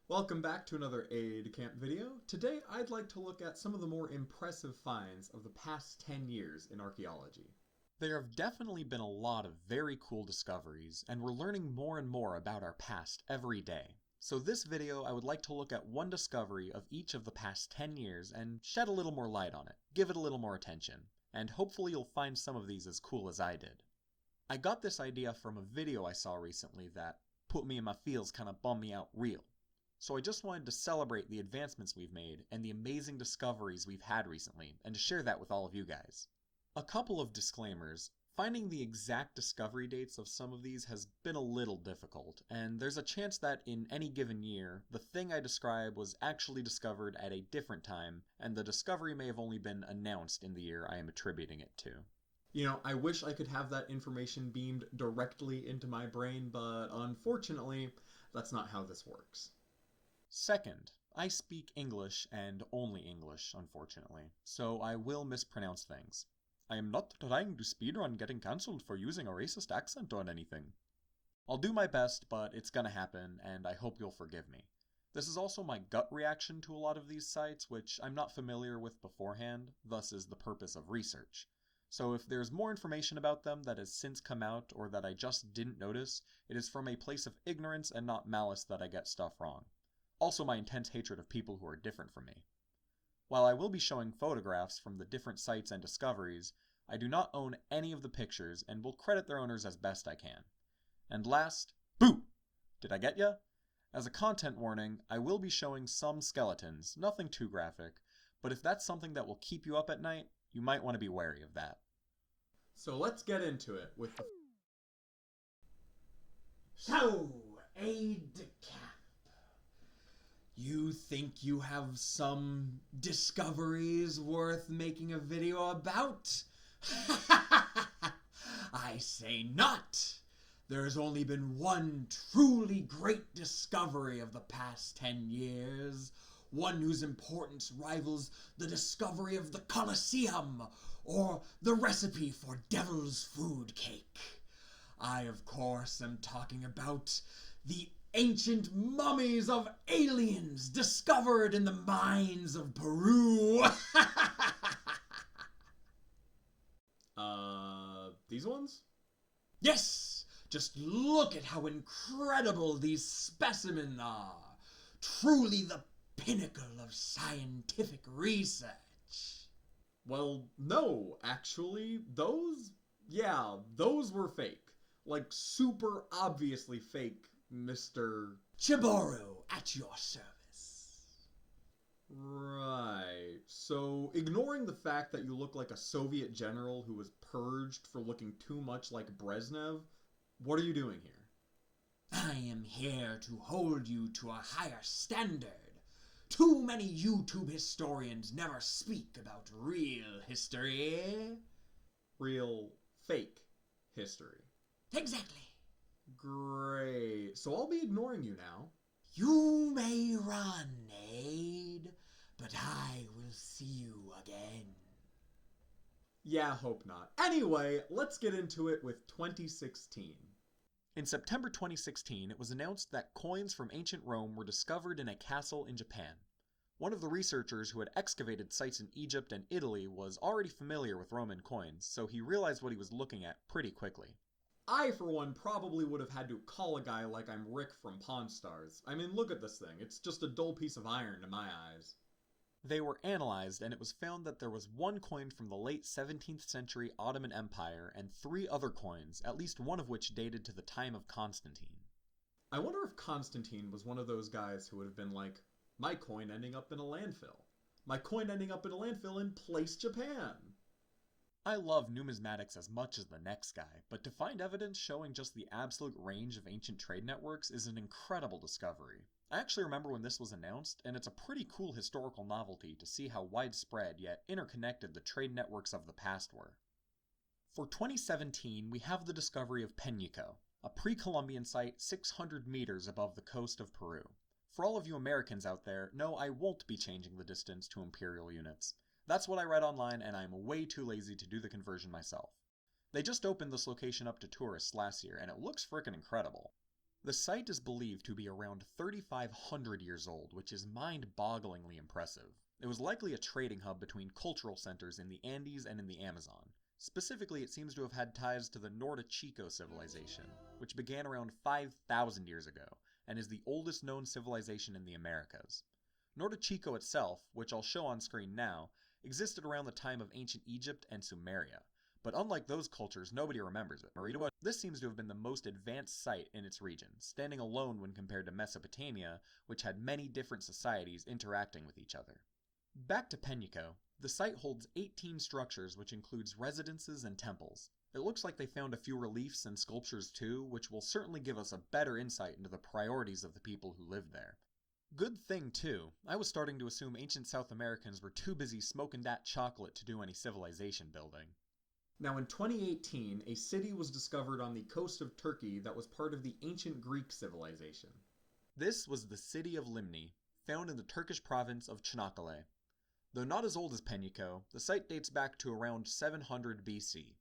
Welcome back to another Aide-de-Camp video. Today I'd like to look at some of the more impressive finds of the past 10 years in archaeology. There have definitely been a lot of very cool discoveries, and we're learning more and more about our past every day. So this video I would like to look at one discovery of each of the past 10 years and shed a little more light on it, give it a little more attention, and hopefully you'll find some of these as cool as I did. I got this idea from a video I saw recently that put me in my feels, kinda bummed me out real. So I just wanted to celebrate the advancements we've made and the amazing discoveries we've had recently, and to share that with all of you guys. A couple of disclaimers. Finding the exact discovery dates of some of these has been a little difficult, and there's a chance that in any given year, the thing I describe was actually discovered at a different time, and the discovery may have only been announced in the year I am attributing it to. I wish I could have that information beamed directly into my brain, but unfortunately, that's not how this works. Second, I speak English and only English, unfortunately, so I will mispronounce things. I am not trying to speedrun getting cancelled for using a racist accent on anything. I'll do my best, but it's gonna happen, and I hope you'll forgive me. This is also my gut reaction to a lot of these sites, which I'm not familiar with beforehand, thus is the purpose of research. So if there's more information about them that has since come out or that I just didn't notice, it is from a place of ignorance and not malice that I get stuff wrong. Also my intense hatred of people who are different from me. While I will be showing photographs from the different sites and discoveries, I do not own any of the pictures and will credit their owners as best I can. And last, boo! Did I get ya? As a content warning, I will be showing some skeletons, nothing too graphic, but if that's something that will keep you up at night, you might want to be wary of that. So let's get into it with the... So, Aide-de-Camp. You think you have some discoveries worth making a video about? I say not. There's only been one truly great discovery of the past 10 years. One whose importance rivals the discovery of the Colosseum or the recipe for devil's food cake. I, of course, am talking about the ancient mummies of aliens discovered in the mines of Peru. These ones? Yes, just look at how incredible these specimens are. Truly the pinnacle of scientific research. Well, no, actually, those were fake. Like, super obviously fake, Mr. Chiboro at your service. Right. So, ignoring the fact that you look like a Soviet general who was purged for looking too much like Brezhnev, what are you doing here? I am here to hold you to a higher standard. Too many YouTube historians never speak about real history. Real fake history. Exactly. Great. So I'll be ignoring you now. You may run, Aide, but I will see you again. Yeah, hope not. Anyway, let's get into it with 2016. In September 2016, it was announced that coins from ancient Rome were discovered in a castle in Japan. One of the researchers who had excavated sites in Egypt and Italy was already familiar with Roman coins, so he realized what he was looking at pretty quickly. I, for one, probably would have had to call a guy like I'm Rick from Pawn Stars. I mean, look at this thing. It's just a dull piece of iron to my eyes. They were analyzed, and it was found that there was one coin from the late 17th century Ottoman Empire and 3 other coins, at least one of which dated to the time of Constantine. I wonder if Constantine was one of those guys who would have been like, my coin ending up in a landfill. My coin ending up in a landfill in Place Japan. I love numismatics as much as the next guy, but to find evidence showing just the absolute range of ancient trade networks is an incredible discovery. I actually remember when this was announced, and it's a pretty cool historical novelty to see how widespread yet interconnected the trade networks of the past were. For 2017, we have the discovery of Peñico, a pre-Columbian site 600 meters above the coast of Peru. For all of you Americans out there, no, I won't be changing the distance to imperial units. That's what I read online, and I'm way too lazy to do the conversion myself. They just opened this location up to tourists last year, and it looks frickin' incredible. The site is believed to be around 3,500 years old, which is mind-bogglingly impressive. It was likely a trading hub between cultural centers in the Andes and in the Amazon. Specifically, it seems to have had ties to the Norte-Chico civilization, which began around 5,000 years ago, and is the oldest known civilization in the Americas. Norte-Chico itself, which I'll show on screen now, existed around the time of ancient Egypt and Sumeria. But unlike those cultures, nobody remembers it. This seems to have been the most advanced site in its region, standing alone when compared to Mesopotamia, which had many different societies interacting with each other. Back to Peñuco. The site holds 18 structures, which includes residences and temples. It looks like they found a few reliefs and sculptures too, which will certainly give us a better insight into the priorities of the people who lived there. Good thing too, I was starting to assume ancient South Americans were too busy smoking that chocolate to do any civilization building. Now in 2018, a city was discovered on the coast of Turkey that was part of the ancient Greek civilization. This was the city of Limni, found in the Turkish province of Çanakkale. Though not as old as Peñuco, the site dates back to around 700 BC.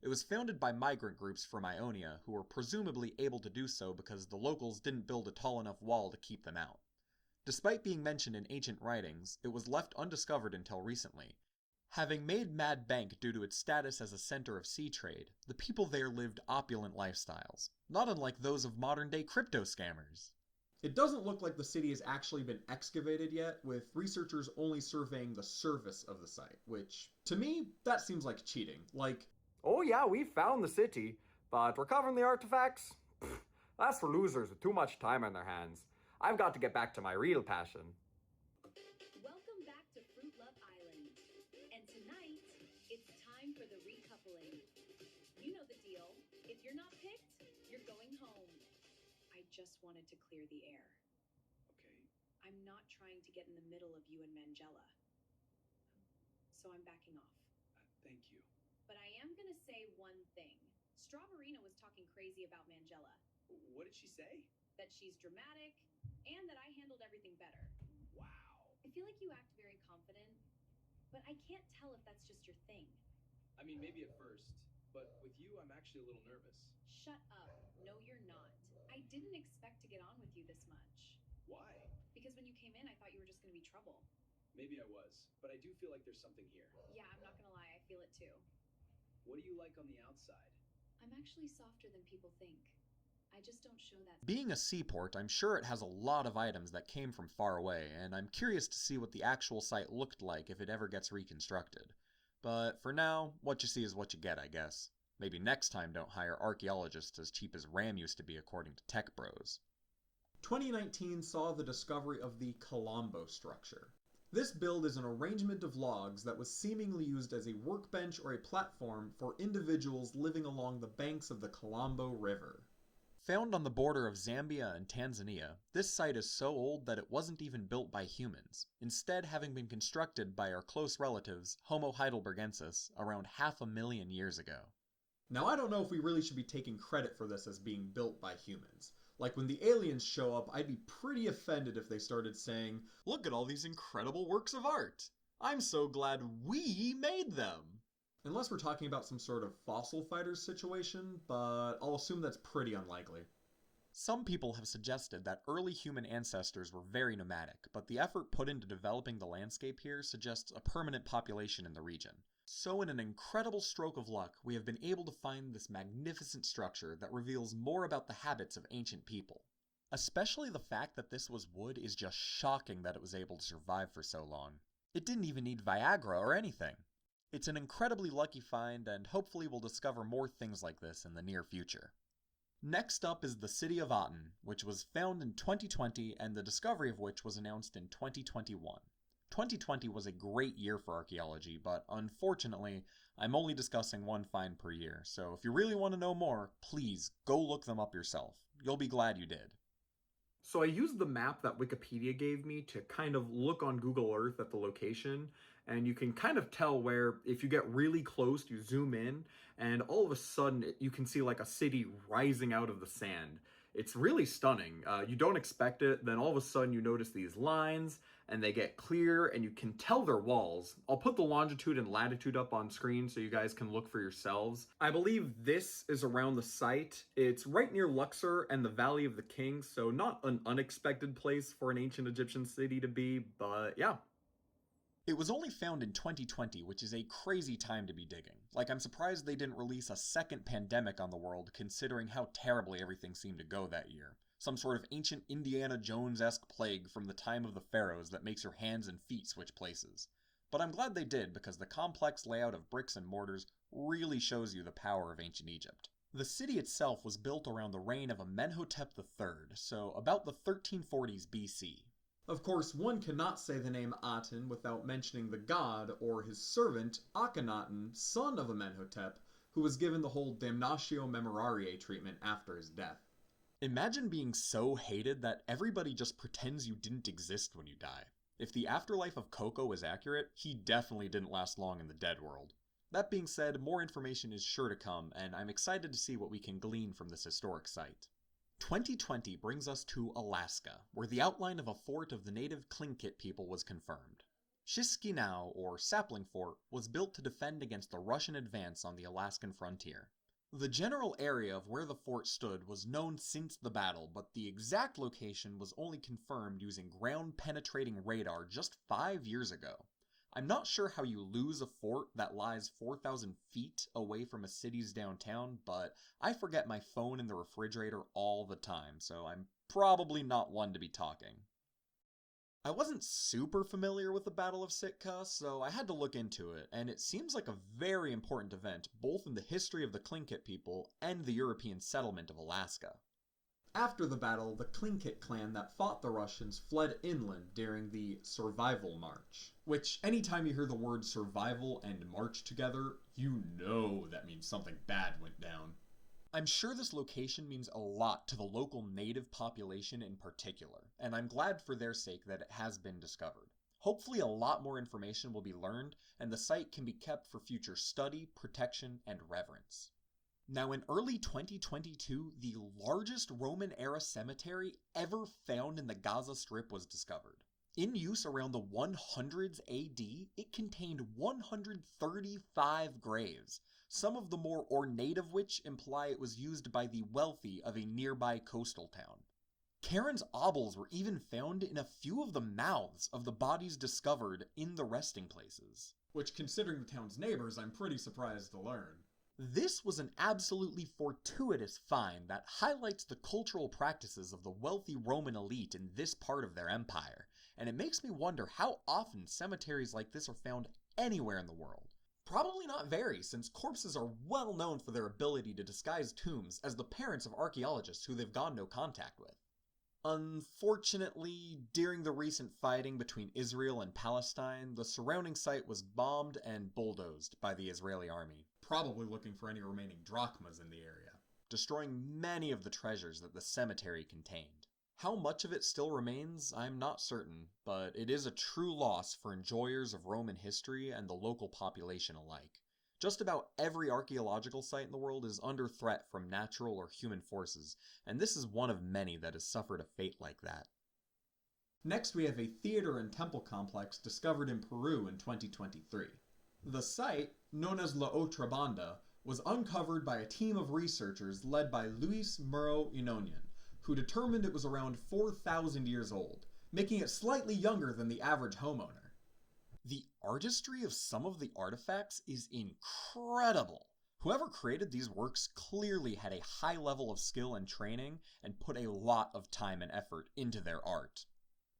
It was founded by migrant groups from Ionia, who were presumably able to do so because the locals didn't build a tall enough wall to keep them out. Despite being mentioned in ancient writings, it was left undiscovered until recently. Having made mad bank due to its status as a center of sea trade, the people there lived opulent lifestyles, not unlike those of modern-day crypto scammers. It doesn't look like the city has actually been excavated yet, with researchers only surveying the surface of the site, which, to me, that seems like cheating. Like, oh yeah, we found the city, but recovering the artifacts? Pfft, that's for losers with too much time on their hands. I've got to get back to my real passion. Welcome back to Fruit Love Island. And tonight, it's time for the recoupling. You know the deal. If you're not picked, you're going home. I just wanted to clear the air. Okay. I'm not trying to get in the middle of you and Mangella. So I'm backing off. Thank you. But I am going to say one thing. Strawberina was talking crazy about Mangella. What did she say? That she's dramatic, and that I handled everything better. Wow. I feel like you act very confident, but I can't tell if that's just your thing. I mean, maybe at first, but with you, I'm actually a little nervous. Shut up. No, you're not. I didn't expect to get on with you this much. Why? Because when you came in, I thought you were just going to be trouble. Maybe I was, but I do feel like there's something here. Yeah, I'm not going to lie. I feel it too. What do you like on the outside? I'm actually softer than people think. I just don't show that. Being a seaport, I'm sure it has a lot of items that came from far away, and I'm curious to see what the actual site looked like if it ever gets reconstructed. But for now, what you see is what you get, I guess. Maybe next time don't hire archaeologists as cheap as RAM used to be according to tech bros. 2019 saw the discovery of the Colombo structure. This build is an arrangement of logs that was seemingly used as a workbench or a platform for individuals living along the banks of the Colombo River. Found on the border of Zambia and Tanzania, this site is so old that it wasn't even built by humans, instead having been constructed by our close relatives, Homo heidelbergensis, around 500,000 years ago. Now I don't know if we really should be taking credit for this as being built by humans. Like when the aliens show up, I'd be pretty offended if they started saying, "Look at all these incredible works of art! I'm so glad we made them!" Unless we're talking about some sort of fossil fighters situation, but I'll assume that's pretty unlikely. Some people have suggested that early human ancestors were very nomadic, but the effort put into developing the landscape here suggests a permanent population in the region. So in an incredible stroke of luck, we have been able to find this magnificent structure that reveals more about the habits of ancient people. Especially the fact that this was wood is just shocking that it was able to survive for so long. It didn't even need Viagra or anything. It's an incredibly lucky find, and hopefully we'll discover more things like this in the near future. Next up is the city of Aten, which was found in 2020 and the discovery of which was announced in 2021. 2020 was a great year for archaeology, but unfortunately, I'm only discussing one find per year, so if you really want to know more, please go look them up yourself. You'll be glad you did. So I used the map that Wikipedia gave me to kind of look on Google Earth at the location, and you can kind of tell where if you get really close, you zoom in, and all of a sudden you can see like a city rising out of the sand. It's really stunning. You don't expect it, then all of a sudden you notice these lines, and they get clear, and you can tell they're walls. I'll put the longitude and latitude up on screen so you guys can look for yourselves. I believe this is around the site. It's right near Luxor and the Valley of the Kings, so not an unexpected place for an ancient Egyptian city to be, but yeah. It was only found in 2020, which is a crazy time to be digging. Like, I'm surprised they didn't release a second pandemic on the world, considering how terribly everything seemed to go that year. Some sort of ancient Indiana Jones-esque plague from the time of the pharaohs that makes your hands and feet switch places. But I'm glad they did, because the complex layout of bricks and mortars really shows you the power of ancient Egypt. The city itself was built around the reign of Amenhotep III, so about the 1340s BC. Of course, one cannot say the name Aten without mentioning the god, or his servant, Akhenaten, son of Amenhotep, who was given the whole damnatio memorariae treatment after his death. Imagine being so hated that everybody just pretends you didn't exist when you die. If the afterlife of Koko is accurate, he definitely didn't last long in the dead world. That being said, more information is sure to come, and I'm excited to see what we can glean from this historic site. 2020 brings us to Alaska, where the outline of a fort of the native Tlingit people was confirmed. Chisinau, or Sapling Fort, was built to defend against the Russian advance on the Alaskan frontier. The general area of where the fort stood was known since the battle, but the exact location was only confirmed using ground-penetrating radar just 5 years ago. I'm not sure how you lose a fort that lies 4,000 feet away from a city's downtown, but I forget my phone in the refrigerator all the time, so I'm probably not one to be talking. I wasn't super familiar with the Battle of Sitka, so I had to look into it, and it seems like a very important event both in the history of the Tlingit people and the European settlement of Alaska. After the battle, the Tlingit clan that fought the Russians fled inland during the Survival March. Which, anytime you hear the word survival and march together, you know that means something bad went down. I'm sure this location means a lot to the local native population in particular, and I'm glad for their sake that it has been discovered. Hopefully a lot more information will be learned, and the site can be kept for future study, protection, and reverence. Now, in early 2022, the largest Roman-era cemetery ever found in the Gaza Strip was discovered. In use around the 100s AD, it contained 135 graves, some of the more ornate of which imply it was used by the wealthy of a nearby coastal town. Charon's obols were even found in a few of the mouths of the bodies discovered in the resting places. Which, considering the town's neighbors, I'm pretty surprised to learn. This was an absolutely fortuitous find that highlights the cultural practices of the wealthy Roman elite in this part of their empire, and it makes me wonder how often cemeteries like this are found anywhere in the world. Probably not very, since corpses are well known for their ability to disguise tombs as the parents of archaeologists who they've gone no contact with. Unfortunately, during the recent fighting between Israel and Palestine, the surrounding site was bombed and bulldozed by the Israeli army, Probably looking for any remaining drachmas in the area. destroying many of the treasures that the cemetery contained. How much of it still remains, I'm not certain, but it is a true loss for enjoyers of Roman history and the local population alike. Just about every archaeological site in the world is under threat from natural or human forces, and this is one of many that has suffered a fate like that. Next, we have a theater and temple complex discovered in Peru in 2023. The site, known as La Otra Banda, was uncovered by a team of researchers led by Luis Muro Inonian, who determined it was around 4,000 years old, making it slightly younger than the average homeowner. The artistry of some of the artifacts is incredible. Whoever created these works clearly had a high level of skill and training and put a lot of time and effort into their art.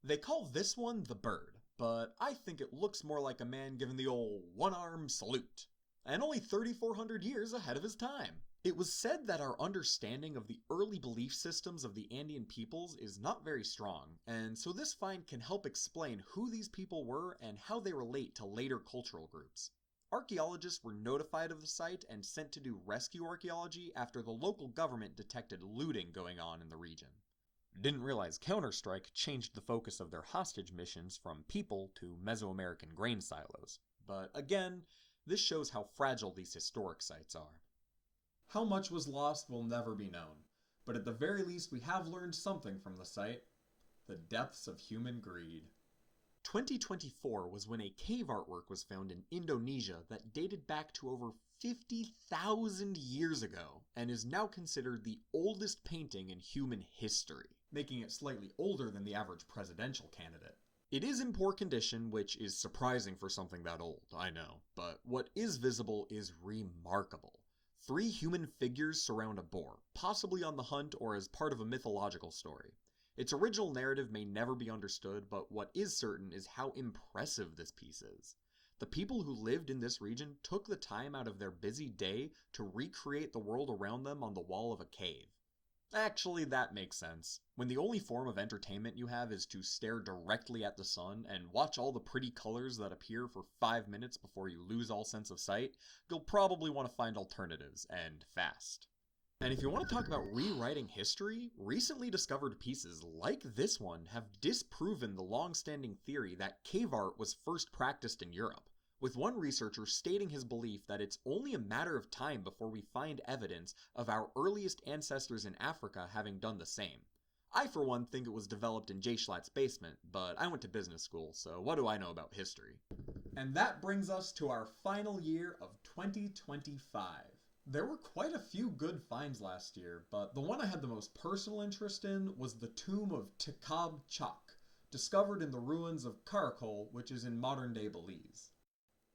They call this one the bird, but I think it looks more like a man giving the old one-arm salute, and only 3,400 years ahead of his time. It was said that our understanding of the early belief systems of the Andean peoples is not very strong, and so this find can help explain who these people were and how they relate to later cultural groups. Archaeologists were notified of the site and sent to do rescue archaeology after the local government detected looting going on in the region. Didn't realize Counter-Strike changed the focus of their hostage missions from people to Mesoamerican grain silos. But again, this shows how fragile these historic sites are. How much was lost will never be known, But at the very least, we have learned something from the site: the depths of human greed. 2024 was when a cave artwork was found in Indonesia that dated back to over 50,000 years ago and is now considered the oldest painting in human history, making it slightly older than the average presidential candidate. It is in poor condition, which is surprising for something that old, I know, but what is visible is remarkable. 3 human figures surround a boar, possibly on the hunt or as part of a mythological story. Its original narrative may never be understood, but what is certain is how impressive this piece is. The people who lived in this region took the time out of their busy day to recreate the world around them on the wall of a cave. Actually, that makes sense. When the only form of entertainment you have is to stare directly at the sun and watch all the pretty colors that appear for 5 minutes before you lose all sense of sight, you'll probably want to find alternatives, and fast. And if you want to talk about rewriting history, recently discovered pieces like this one have disproven the long-standing theory that cave art was first practiced in Europe, with one researcher stating his belief that it's only a matter of time before we find evidence of our earliest ancestors in Africa having done the same. I, for one, think it was developed in Jay Schlatt's basement, but I went to business school, so what do I know about history? And that brings us to our final year of 2025. There were quite a few good finds last year, but the one I had the most personal interest in was the tomb of Tikab Chak, discovered in the ruins of Karakol, which is in modern-day Belize.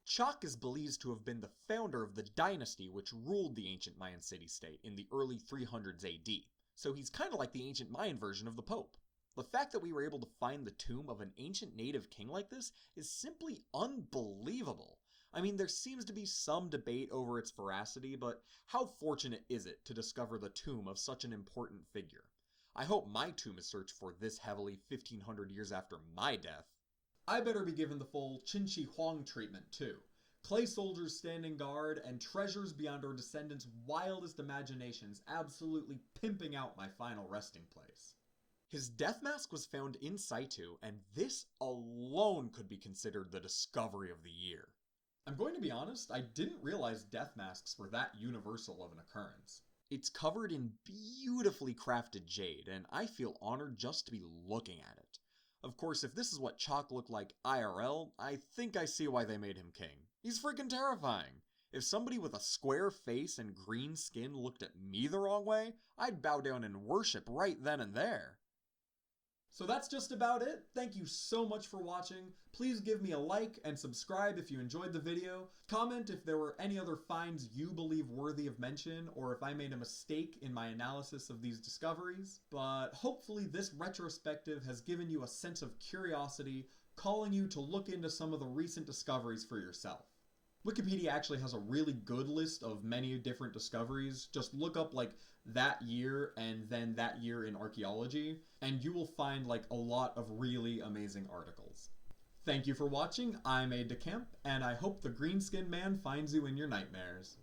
Chak is believed to have been the founder of the dynasty which ruled the ancient Mayan city-state in the early 300s AD, so he's kind of like the ancient Mayan version of the Pope. The fact that we were able to find the tomb of an ancient native king like this is simply unbelievable. I mean, there seems to be some debate over its veracity, but how fortunate is it to discover the tomb of such an important figure? I hope my tomb is searched for this heavily 1500 years after my death. I better be given the full Qin Shi Huang treatment too. Clay soldiers standing guard and treasures beyond our descendants' wildest imaginations absolutely pimping out my final resting place. His death mask was found in situ, and this alone could be considered the discovery of the year. I'm going to be honest, I didn't realize death masks were that universal of an occurrence. It's covered in beautifully crafted jade, and I feel honored just to be looking at it. Of course, if this is what Chalk looked like IRL, I think I see why they made him king. He's freaking terrifying. If somebody with a square face and green skin looked at me the wrong way, I'd bow down and worship right then and there. So that's just about it. Thank you so much for watching. Please give me a like and subscribe if you enjoyed the video. Comment if there were any other finds you believe worthy of mention, or if I made a mistake in my analysis of these discoveries. But hopefully this retrospective has given you a sense of curiosity, calling you to look into some of the recent discoveries for yourself. Wikipedia actually has a really good list of many different discoveries. Just look up like that year and then that year in archaeology, and you will find like a lot of really amazing articles. Thank you for watching. I'm Aide-de-Camp, and I hope the green-skinned man finds you in your nightmares.